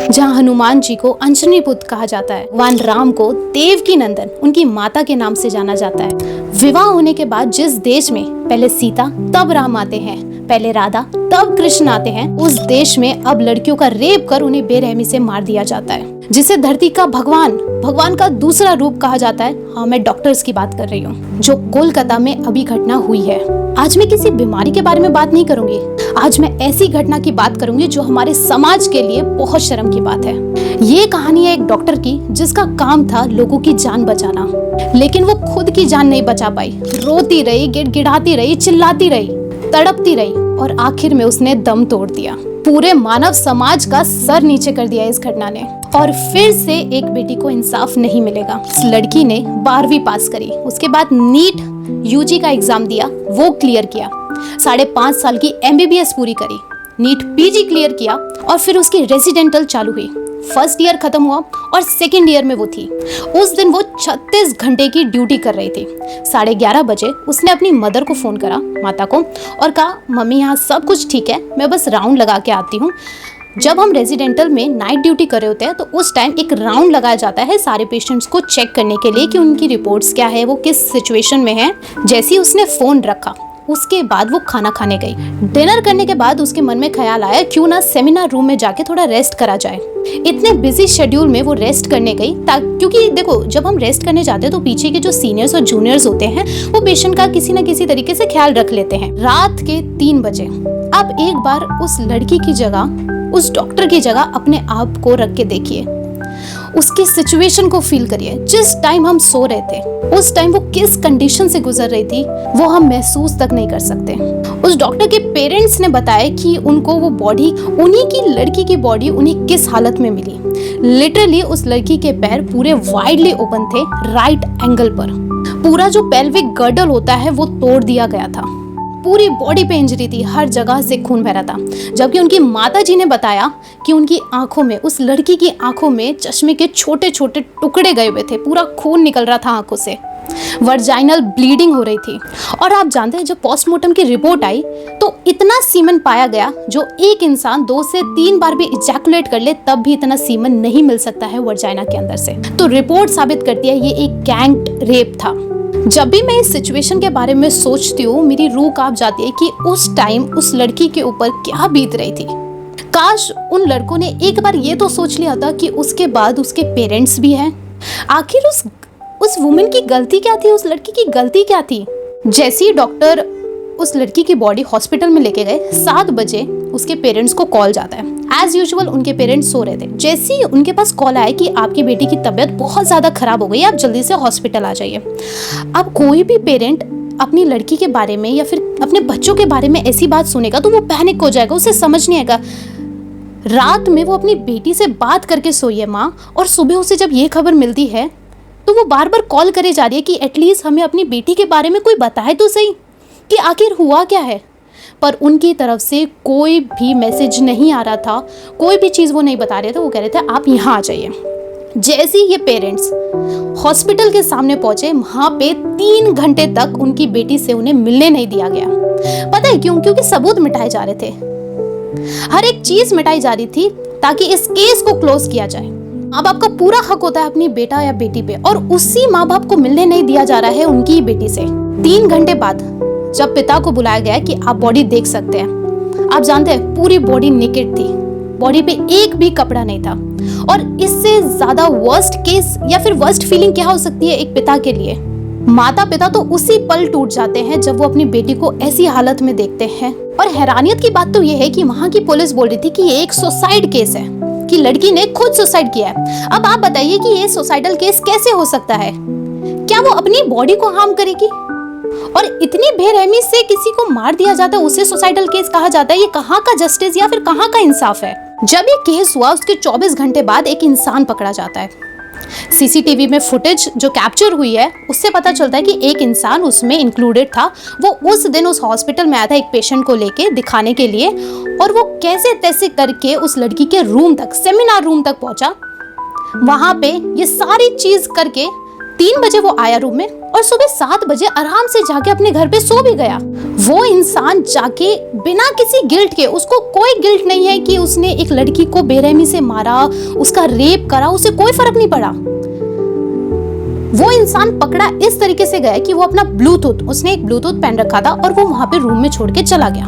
जहाँ हनुमान जी को अंजनी पुत्र कहा जाता है, भगवान राम को देवकी नंदन उनकी माता के नाम से जाना जाता है। विवाह होने के बाद जिस देश में पहले सीता तब राम आते हैं, पहले राधा तब कृष्ण आते हैं, उस देश में अब लड़कियों का रेप कर उन्हें बेरहमी से मार दिया जाता है, जिसे धरती का भगवान का दूसरा रूप कहा जाता है। हाँ, मैं डॉक्टर्स की बात कर रही हूँ, जो कोलकाता में अभी घटना हुई है। आज मैं किसी बीमारी के बारे में बात नहीं करूंगी, आज मैं ऐसी घटना की बात करूंगी जो हमारे समाज के लिए बहुत शर्म की बात है। ये कहानी है एक डॉक्टर की, जिसका काम था लोगों की जान बचाना, लेकिन वो खुद की जान नहीं बचा पाई। रोती रही, गिड़गिड़ाती रही, चिल्लाती रही, तड़पती रही और आखिर में उसने दम तोड़ दिया। पूरे मानव समाज का सर नीचे कर दिया इस घटना ने, और फिर से एक बेटी को इंसाफ नहीं मिलेगा। इस लड़की ने 12वीं पास करी, उसके बाद नीट यूजी का एग्जाम दिया, वो क्लियर किया, 5.5 साल की MBBS पूरी करी, नीट PG क्लियर किया और फिर उसकी रेजिडेंटल चालू हुई। फर्स्ट ईयर खत्म हुआ और सेकेंड ईयर में वो थी। उस दिन वो 36 घंटे की ड्यूटी कर रही थी। 11:30 बजे उसने अपनी मदर को फोन करा, माता को, और कहा, मम्मी यहाँ सब कुछ ठीक है, मैं बस राउंड लगा के आती हूँ। जब हम रेजिडेंटल में नाइट ड्यूटी कर रहे होते हैं तो उस टाइम एक राउंड लगाया जाता है सारे पेशेंट्स को चेक करने के लिए कि उनकी रिपोर्ट्स क्या है, वो किस सिचुएशन में है। जैसे ही उसने फोन रखा उसके बाद वो खाना खाने गई। डिनर करने के बाद उसके मन में ख्याल आया, क्यों ना सेमिनार रूम में जाके थोड़ा रेस्ट करा जाए। इतने बिजी शेड्यूल में वो रेस्ट करने गई, क्योंकि देखो, जब हम रेस्ट करने जाते हैं तो पीछे के जो सीनियर्स और जूनियर्स होते हैं वो पेशेंट का किसी ना किसी तरीके से ख्याल रख लेते हैं। रात के 3 बजे अब एक बार उस लड़की की जगह, उस डॉक्टर की जगह अपने आप को रख के देखिए, उसकी सिचुएशन को फील करिए। जिस टाइम हम सो रहे थे उस टाइम वो किस कंडीशन से गुजर रही थी वो हम महसूस तक नहीं कर सकते। उस डॉक्टर के पेरेंट्स ने बताया कि उनको वो बॉडी, उन्हीं की लड़की की बॉडी उन्हें किस हालत में मिली। लिटरली उस लड़की के पैर पूरे वाइडली ओपन थे, राइट एंगल पर। पूरा जो पेल्विक गर्डल होता है वो तोड़ दिया गया था, पूरी बॉडी पे इंजरी थी, हर जगह से खून बह रहा था। जबकि उनकी माताजी ने बताया कि उनकी आंखों में, उस लड़की की आंखों में चश्मे के छोटे छोटे टुकड़े गए हुए थे, पूरा खून निकल रहा था आंखों से, वर्जाइनल ब्लीडिंग हो रही थी। और आप जानते हैं, जब पोस्टमार्टम की रिपोर्ट आई तो इतना सीमन पाया गया जो एक इंसान 2 से 3 बार भी इजैकुलेट कर ले तब भी इतना सीमन नहीं मिल सकता है वर्जाइना के अंदर से। तो रिपोर्ट साबित करती है ये एक गैंग रेप था। जब भी मैं इस सिचुएशन के बारे में सोचती हूँ मेरी रूह कांप जाती है कि उस टाइम उस लड़की के ऊपर क्या बीत रही थी। काश उन लड़कों ने एक बार ये तो सोच लिया था कि उसके बाद उसके पेरेंट्स भी हैं। आखिर उस वुमेन की गलती क्या थी, उस लड़की की गलती क्या थी। जैसे ही डॉक्टर उस लड़की की बॉडी हॉस्पिटल में लेके गए, 7 बजे उसके पेरेंट्स को कॉल जाता है। एज यूजुअल उनके पेरेंट्स सो रहे थे। जैसे ही उनके पास कॉल आया कि आपकी बेटी की तबीयत बहुत ज़्यादा खराब हो गई, आप जल्दी से हॉस्पिटल आ जाइए। अब कोई भी पेरेंट अपनी लड़की के बारे में या फिर अपने बच्चों के बारे में ऐसी बात सुनेगा तो वो पैनिक हो जाएगा, उसे समझ नहीं आएगा। रात में वो अपनी बेटी से बात करके सोई है माँ, और सुबह उसे जब ये खबर मिलती है तो वो बार बार कॉल करे जा रही है कि एटलीस्ट हमें अपनी बेटी के बारे में कोई बताए तो सही कि आखिर हुआ क्या है। पर उनकी तरफ से कोई भी मैसेज नहीं आ रहा था, कोई भी चीज़ वो नहीं बता रहे थे। वो कह रहे थे आप यहाँ आ जाइए। जैसे ही ये पेरेंट्स हॉस्पिटल के सामने पहुंचे, वहाँ पे 3 घंटे तक उनकी बेटी से उन्हें मिलने नहीं दिया गया। पता है क्यों? क्योंकि सबूत मिटाए जा रहे थे, हर एक चीज मिटाई जा रही थी ताकि इस केस को क्लोज किया जाए। माँ बाप का पूरा हक होता है अपनी बेटा या बेटी पे, और उसी माँ बाप को मिलने नहीं दिया जा रहा है उनकी ही बेटी से। 3 घंटे बाद जब पिता को बुलाया गया कि आप बॉडी देख सकते हैं, आप जानते हैं पूरी बॉडी नेकेड थी, बॉडी पे एक भी कपड़ा नहीं था। और इससे ज्यादा वर्स्ट केस या फिर वर्स्ट फीलिंग क्या हो सकती है एक पिता के लिए। माता पिता तो उसी पल टूट जाते हैं जब वो अपनी बेटी को ऐसी हालत में देखते हैं। और हैरानियत की बात तो ये है कि वहाँ की पुलिस बोल रही थी कि ये एक सुसाइड केस है, कि लड़की ने खुद सुसाइड किया है। अब आप बताइए कि ये सुसाइडल केस कैसे हो सकता है? क्या वो अपनी बॉडी को हार्म करेगी? और इतनी बेरहमी से किसी को मार दिया जाता है, उसे सुसाइडल केस कहा जाता है। ये कहाँ का जस्टिस या फिर कहाँ का इंसाफ है? जब ये केस हुआ उसके 24 घंटे बाद एक इंसान पकड़ा जाता है। सीसीटीवी में फुटेज जो कैप्चर हुई है उससे पता चलता है कि एक इंसान उसमें इंक्लूडेड था। वो उस दिन उस हॉस्पिटल में आया था एक पेशेंट को लेके दिखाने के लिए, और वो कैसे तैसे करके उस लड़की के रूम तक, सेमिनार रूम तक पहुंचा। वहां पे ये सारी चीज करके 3 बजे वो आया रूम में, और सुबह 7 बजे आराम से जाके अपने घर पे सो भी गया। वो इंसान जाके बिना किसी गिल्ट के, उसको कोई गिल्ट नहीं है कि उसने एक लड़की को बेरहमी से मारा, उसका रेप करा, उसे कोई फर्क नहीं पड़ा। वो इंसान पकड़ा इस तरीके से गया कि वो अपना ब्लूटूथ, उसने एक ब्लूटूथ पहन रखा था और वो वहां पे रूम में छोड़ के चला गया।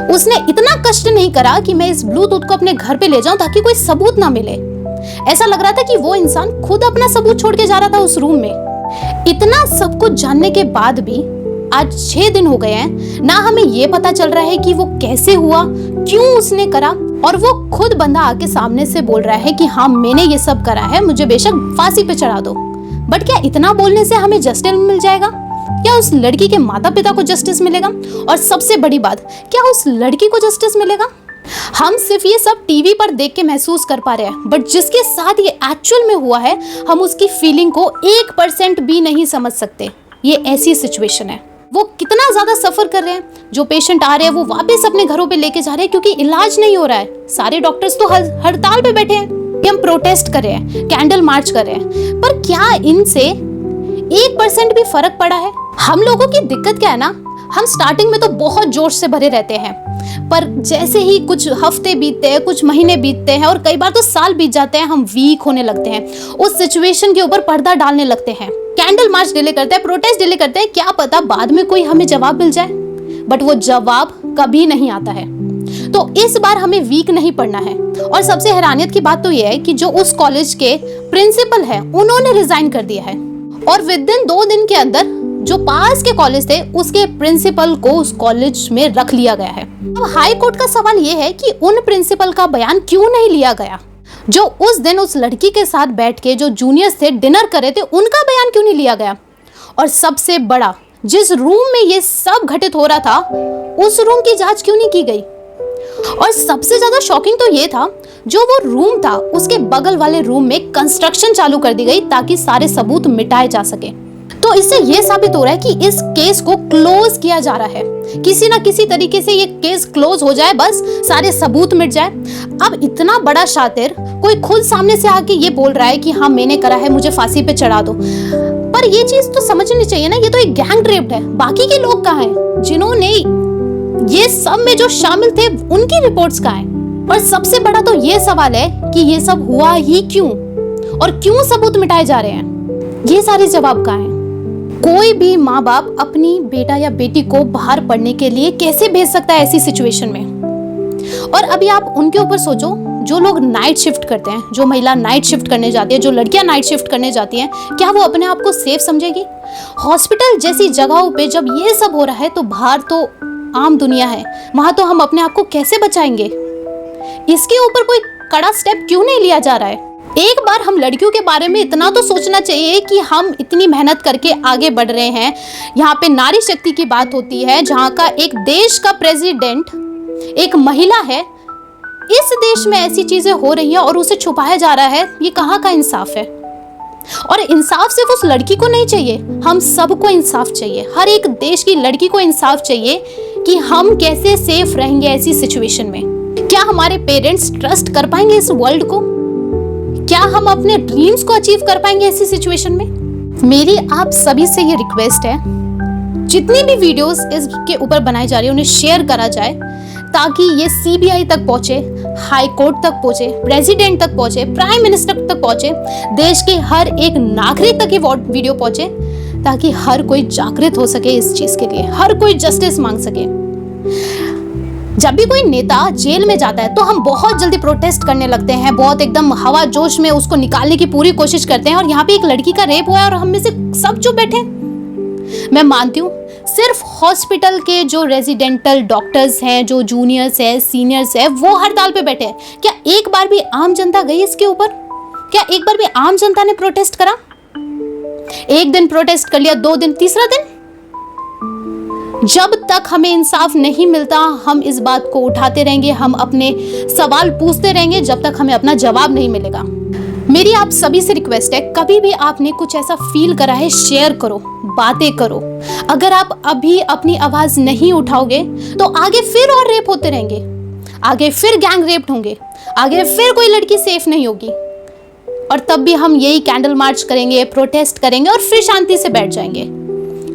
उसने इतना कष्ट नहीं करा कि मैं इस ब्लूटूथ को अपने घर पे ले जाऊं ताकि कोई सबूत ना मिले। ऐसा लग रहा था कि वो इंसान खुद अपना सबूत छोड़ के जा रहा था उस रूम में। इतना सब कुछ जानने के बाद भी आज 6 दिन हो गए हैं, ना हमें ये पता चल रहा है कि वो कैसे हुआ, क्यों उसने करा, और वो खुद बंदा आके सामने से बोल रहा है कि हाँ मैंने ये सब करा है, मुझे बेशक फांसी पे चढ़ा दो। बट क्या इतना बोलने से हमें जस्टिस मिल जाएगा? क्या उस लड़की के माता पिता को जस्टिस मिलेगा? और सबसे बड़ी बात, क्या उस लड़की को जस्टिस मिलेगा? हम सिर्फ ये सब टीवी पर देख के महसूस कर पा रहे हैं, बट जिसके साथ ये एक्चुअल में हुआ है, हम उसकी फीलिंग को 1% भी नहीं समझ सकते। ये ऐसी सिचुएशन है। वो कितना ज्यादा सफर कर रहे हैं। जो पेशेंट आ रहे हैं वो वापस अपने घरों पे लेके जा रहे हैं क्योंकि इलाज नहीं हो रहा है। सारे डॉक्टर्स तो हड़ताल पे बैठे हैं कि हम प्रोटेस्ट कर रहे हैं, कैंडल मार्च कर रहे हैं, पर क्या इनसे 1% भी फर्क पड़ा है? हम लोगों की दिक्कत क्या है ना, हम स्टार्टिंग में तो बहुत जोश से भरे रहते हैं, पर जैसे ही कुछ हफ्ते बीतते हैं, कुछ महीने बीतते हैं और कई बार तो साल बीत जाते हैं, हम वीक होने लगते हैं, उस सिचुएशन के ऊपर पर्दा डालने लगते हैं, कैंडल मार्च डिले करते हैं, प्रोटेस्ट डिले करते हैं। क्या पता बाद में कोई हमें जवाब मिल जाए, बट वो जवाब कभी नहीं आता है। तो इस बार हमें वीक नहीं पड़ना है। और सबसे हैरानियत की बात तो ये है कि जो उस कॉलेज के प्रिंसिपल है उन्होंने रिजाइन कर दिया है, और विद इन 2 दिन के अंदर जो पास के कॉलेज थे उसके प्रिंसिपल को उस कॉलेज में रख लिया गया है। अब हाई कोर्ट का सवाल ये है कि उन प्रिंसिपल का बयान क्यों नहीं लिया गया? जो उस दिन उस लड़की के साथ बैठ के जो जूनियर्स थे डिनर करे थे, उनका बयान क्यों नहीं लिया गया? और सबसे बड़ा, जिस रूम में ये सब घटित हो रहा था उस रूम की जांच क्यों नहीं की गई? और सबसे ज्यादा शॉकिंग तो ये था, जो वो रूम था उसके बगल वाले रूम में कंस्ट्रक्शन चालू कर दी गई ताकि सारे सबूत मिटाए जा सके। तो इससे ये साबित हो रहा है कि इस केस को क्लोज किया जा रहा है, किसी ना किसी तरीके से ये केस क्लोज हो जाए, बस सारे सबूत मिट जाए। अब इतना बड़ा शातिर कोई खुद सामने से आके ये बोल रहा है कि हाँ मैंने करा है, मुझे फांसी पे चढ़ा दो। पर ये चीज तो समझनी चाहिए ना, ये तो एक गैंग रेप है। बाकी के लोग कहाँ हैं जिन्होंने ये सब में जो शामिल थे, उनकी रिपोर्ट्स कहाँ हैं? और सबसे बड़ा तो ये सवाल है कि ये सब हुआ ही क्यों, और क्यों सबूत मिटाए जा रहे हैं? ये सारे जवाब कहाँ हैं? कोई भी माँ बाप अपनी बेटा या बेटी को बाहर पढ़ने के लिए कैसे भेज सकता है ऐसी सिचुएशन में? और अभी आप उनके ऊपर सोचो, जो लोग नाइट शिफ्ट करते हैं, जो महिला नाइट शिफ्ट करने जाती है, जो लड़कियां नाइट शिफ्ट करने जाती हैं, क्या वो अपने आप को सेफ समझेगी? हॉस्पिटल जैसी जगहों पे जब ये सब हो रहा है तो बाहर तो आम दुनिया है, वहां तो हम अपने आप को कैसे बचाएंगे? इसके ऊपर कोई कड़ा स्टेप क्यों नहीं लिया जा रहा है? एक बार हम लड़कियों के बारे में इतना तो सोचना चाहिए कि हम इतनी मेहनत करके आगे बढ़ रहे हैं। यहाँ पे नारी शक्ति की बात होती है, जहाँ का एक देश का प्रेसिडेंट एक महिला है। इस देश में ऐसी चीजें हो रही हैं और उसे छुपाया जा रहा है। ये कहाँ का इंसाफ है? और इंसाफ सिर्फ उस लड़की को नहीं चाहिए, हम सबको इंसाफ चाहिए। हर एक देश की लड़की को इंसाफ चाहिए कि हम कैसे सेफ रहेंगे ऐसी सिचुएशन में। क्या हमारे पेरेंट्स ट्रस्ट कर पाएंगे इस वर्ल्ड को? क्या हम अपने ड्रीम्स को अचीव कर पाएंगे ऐसी सिचुएशन में? मेरी आप सभी से ये रिक्वेस्ट है, जितनी भी वीडियोस इसके ऊपर बनाई जा रही है उन्हें शेयर करा जाए ताकि ये सीबीआई तक पहुंचे, हाई कोर्ट तक पहुंचे, प्रेसिडेंट तक पहुंचे, प्राइम मिनिस्टर तक पहुंचे, देश के हर एक नागरिक तक ये वीडियो पहुंचे, ताकि हर कोई जागृत हो सके इस चीज के लिए, हर कोई जस्टिस मांग सके। जब भी कोई नेता जेल में जाता है तो हम बहुत जल्दी प्रोटेस्ट करने लगते हैं, बहुत एकदम हवा जोश में उसको निकालने की पूरी कोशिश करते हैं। और यहाँ पे एक लड़की का रेप हुआ है और हम में से सब चुप बैठे। मैं मानती हूँ सिर्फ हॉस्पिटल के जो रेजिडेंटल डॉक्टर्स हैं, जो जूनियर्स हैं, सीनियर्स हैं, वो हड़ताल पे बैठे हैं। क्या एक बार भी आम जनता गई इसके ऊपर? क्या एक बार भी आम जनता ने प्रोटेस्ट करा? एक दिन प्रोटेस्ट कर लिया, 2 दिन, तीसरा दिन? जब तक हमें इंसाफ नहीं मिलता हम इस बात को उठाते रहेंगे, हम अपने सवाल पूछते रहेंगे जब तक हमें अपना जवाब नहीं मिलेगा। मेरी आप सभी से रिक्वेस्ट है, कभी भी आपने कुछ ऐसा फील करा है, शेयर करो, बातें करो। अगर आप अभी अपनी आवाज नहीं उठाओगे तो आगे फिर और रेप होते रहेंगे, आगे फिर गैंग रेप होंगे, आगे फिर कोई लड़की सेफ नहीं होगी, और तब भी हम यही कैंडल मार्च करेंगे, प्रोटेस्ट करेंगे और फिर शांति से बैठ जाएंगे,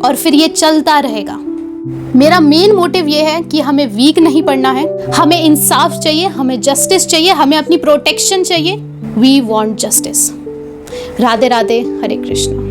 और फिर ये चलता रहेगा। मेरा मेन मोटिव ये है कि हमें वीक नहीं पड़ना है, हमें इंसाफ चाहिए, हमें जस्टिस चाहिए, हमें अपनी प्रोटेक्शन चाहिए। We want justice. Radhe Radhe, Hare Krishna.